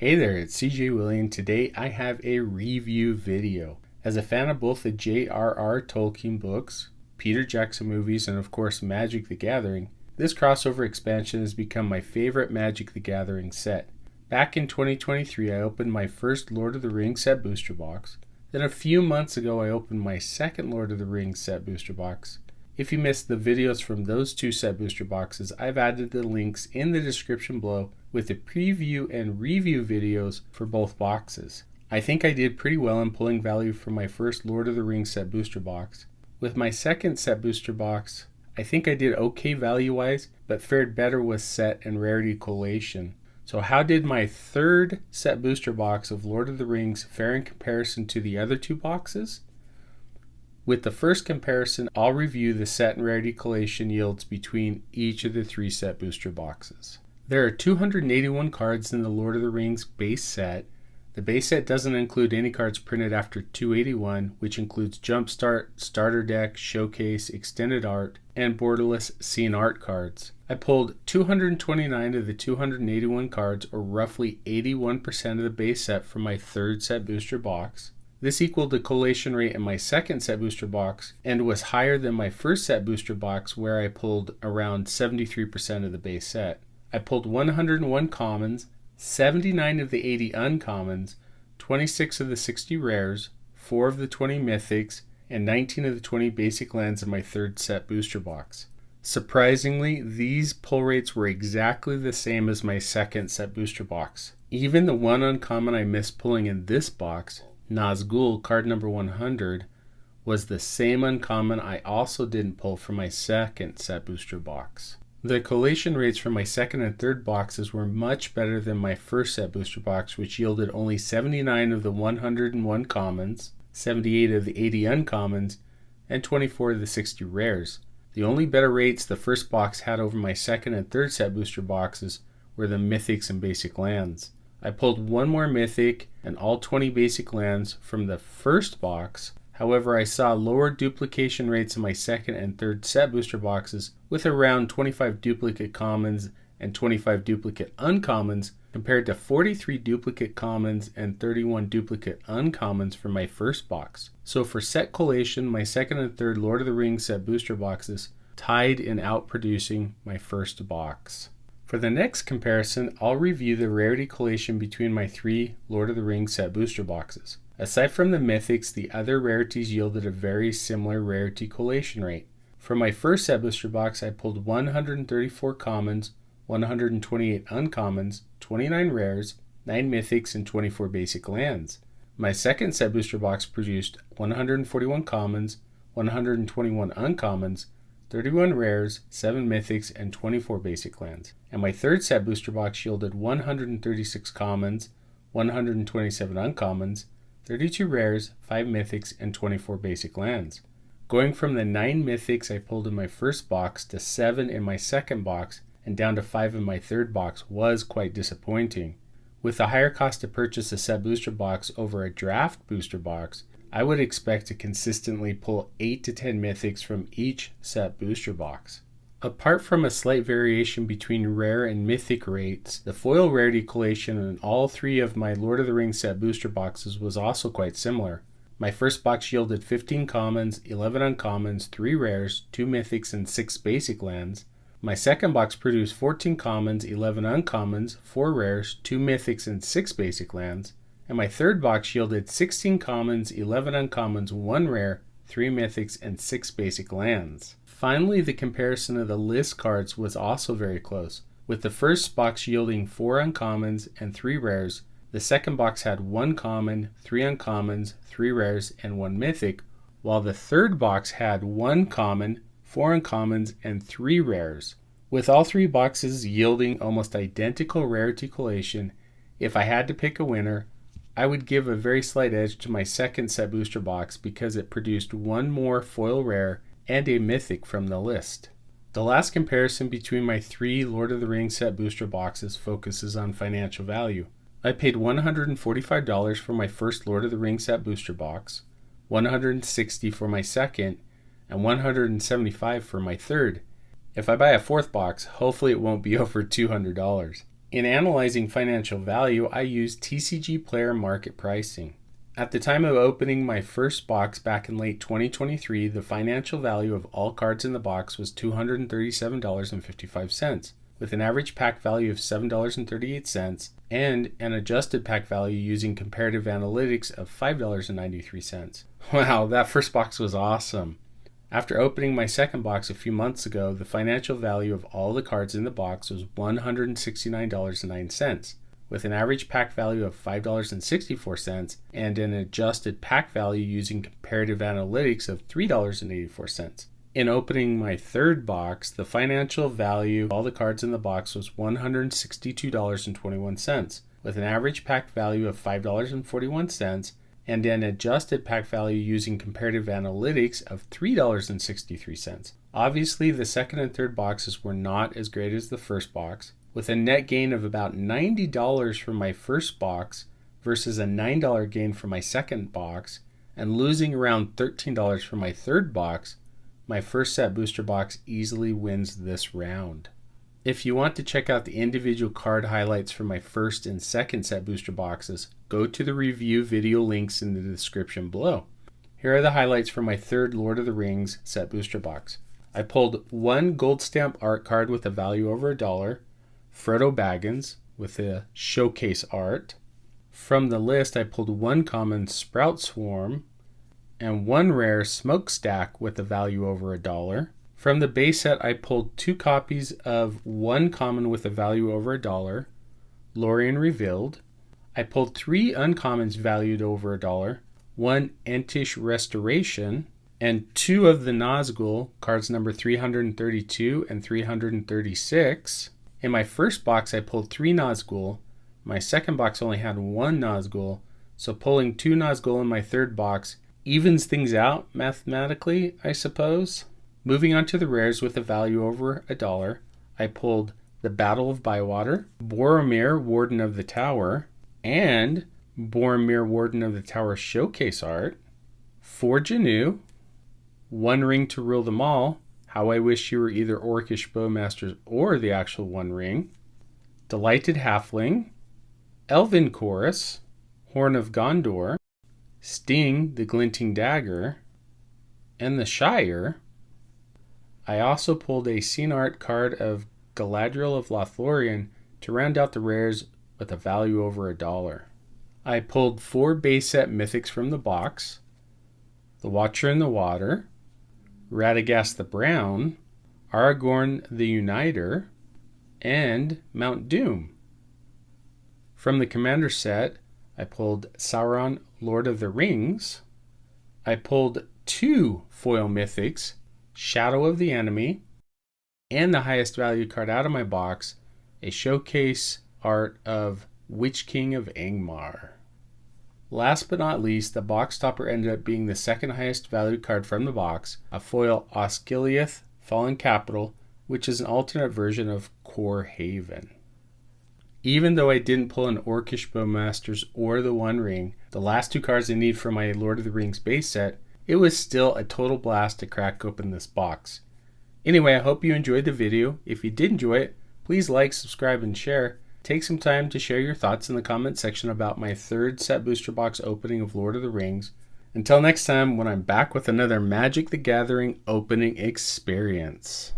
Hey there, it's CJ William. Today I have a review video. As a fan of both the J.R.R. Tolkien books, Peter Jackson movies, and of course Magic the Gathering, this crossover expansion has become my favorite Magic the Gathering set. Back in 2023 I opened my first Lord of the Rings set booster box. Then a few months ago I opened my second Lord of the Rings set booster box. If you missed the videos from those two set booster boxes, I've added the links in the description below with the preview and review videos for both boxes. I think I did pretty well in pulling value from my first Lord of the Rings set booster box. With my second set booster box, I think I did okay value-wise, but fared better with set and rarity collation. So how did my third set booster box of Lord of the Rings fare in comparison to the other two boxes? With the first comparison, I'll review the set and rarity collation yields between each of the three set booster boxes. There are 281 cards in the Lord of the Rings base set. The base set doesn't include any cards printed after 281, which includes Jumpstart, Starter Deck, Showcase, Extended Art, and borderless Scene Art cards. I pulled 229 of the 281 cards, or roughly 81% of the base set, from my third set booster box. This equaled the collation rate in my second set booster box and was higher than my first set booster box, where I pulled around 73% of the base set. I pulled 101 commons, 79 of the 80 uncommons, 26 of the 60 rares, 4 of the 20 mythics, and 19 of the 20 basic lands in my third set booster box. Surprisingly, these pull rates were exactly the same as my second set booster box. Even the one uncommon I missed pulling in this box, Nazgul, card number 100, was the same uncommon I also didn't pull from my second set booster box. The collation rates from my second and third boxes were much better than my first set booster box, which yielded only 79 of the 101 commons, 78 of the 80 uncommons, and 24 of the 60 rares. The only better rates the first box had over my second and third set booster boxes were the mythics and basic lands. I pulled one more mythic and all 20 basic lands from the first box. However, I saw lower duplication rates in my second and third set booster boxes, with around 25 duplicate commons and 25 duplicate uncommons compared to 43 duplicate commons and 31 duplicate uncommons for my first box. So for set collation, my second and third Lord of the Rings set booster boxes tied in outproducing my first box. For the next comparison, I'll review the rarity collation between my three Lord of the Rings set booster boxes. Aside from the mythics, the other rarities yielded a very similar rarity collation rate. For my first set booster box, I pulled 134 commons, 128 uncommons, 29 rares, 9 mythics, and 24 basic lands. My second set booster box produced 141 commons, 121 uncommons, 31 rares, 7 mythics, and 24 basic lands. And my third set booster box yielded 136 commons, 127 uncommons, 32 rares, 5 mythics, and 24 basic lands. Going from the 9 mythics I pulled in my first box to 7 in my second box and down to 5 in my third box was quite disappointing. With the higher cost to purchase a set booster box over a draft booster box, I would expect to consistently pull 8 to 10 mythics from each set booster box. Apart from a slight variation between rare and mythic rates, the foil rarity collation in all three of my Lord of the Rings set booster boxes was also quite similar. My first box yielded 15 commons, 11 uncommons, 3 rares, 2 mythics, and 6 basic lands. My second box produced 14 commons, 11 uncommons, 4 rares, 2 mythics, and 6 basic lands. And my third box yielded 16 commons, 11 uncommons, 1 rare, 3 mythics, and 6 basic lands. Finally, the comparison of the list cards was also very close, with the first box yielding 4 uncommons and 3 rares. The second box had 1 common, 3 uncommons, 3 rares, and 1 mythic, while the third box had 1 common, 4 uncommons, and 3 rares. With all three boxes yielding almost identical rarity collation, if I had to pick a winner, I would give a very slight edge to my second set booster box because it produced 1 more foil rare and a mythic from the list. The last comparison between my three Lord of the Rings set booster boxes focuses on financial value. I paid $145 for my first Lord of the Rings set booster box, $160 for my second, and $175 for my third. If I buy a fourth box, hopefully it won't be over $200. In analyzing financial value, I use TCG Player market pricing. At the time of opening my first box back in late 2023, the financial value of all cards in the box was $237.55, with an average pack value of $7.38 and an adjusted pack value using comparative analytics of $5.93. Wow, that first box was awesome. After opening my second box a few months ago, the financial value of all the cards in the box was $169.09, with an average pack value of $5.64 and an adjusted pack value using comparative analytics of $3.84. In opening my third box, the financial value of all the cards in the box was $162.21, with an average pack value of $5.41 and an adjusted pack value using comparative analytics of $3.63. Obviously, the second and third boxes were not as great as the first box, with a net gain of about $90 from my first box versus a $9 gain from my second box, and losing around $13 from my third box. My first set booster box easily wins this round. If you want to check out the individual card highlights for my first and second set booster boxes, go to the review video links in the description below. Here are the highlights for my third Lord of the Rings set booster box. I pulled one gold stamp art card with a value over $1, Frodo Baggins with a showcase art. From the list, I pulled one common Sprout Swarm and one rare Smokestack with a value over $1. From the base set, I pulled two copies of one common with a value over $1, Lorien Revealed. I pulled three uncommons valued over $1, one Entish Restoration, and two of the Nazgul, cards number 332 and 336. In my first box, I pulled three Nazgul. My second box only had one Nazgul, so pulling two Nazgul in my third box evens things out mathematically, I suppose. Moving on to the rares with a value over $1, I pulled the Battle of Bywater, Boromir, Warden of the Tower, and Boromir, Warden of the Tower showcase art, 4 Janu, One Ring to Rule Them All, How I Wish You Were Either Orcish Bowmasters or the actual One Ring, Delighted Halfling, Elven Chorus, Horn of Gondor, Sting, the Glinting Dagger, and the Shire. I also pulled a scene art card of Galadriel of Lothlorien to round out the rares with a value over $1. I pulled 4 base set mythics from the box, the Watcher in the Water, Radagast the Brown, Aragorn the Uniter, and Mount Doom. From the Commander set, I pulled Sauron, Lord of the Rings. I pulled 2 foil mythics, Shadow of the Enemy, and the highest value card out of my box, a showcase art of Witch King of Angmar. Last but not least, the box topper ended up being the second highest valued card from the box, a foil Osgiliath Fallen Capital, which is an alternate version of Core Haven. Even though I didn't pull an Orcish Bowmasters or the One Ring, the last 2 cards I need for my Lord of the Rings base set, it was still a total blast to crack open this box. Anyway, I hope you enjoyed the video. If you did enjoy it, please like, subscribe, and share. Take some time to share your thoughts in the comment section about my third set booster box opening of Lord of the Rings. Until next time, when I'm back with another Magic the Gathering opening experience.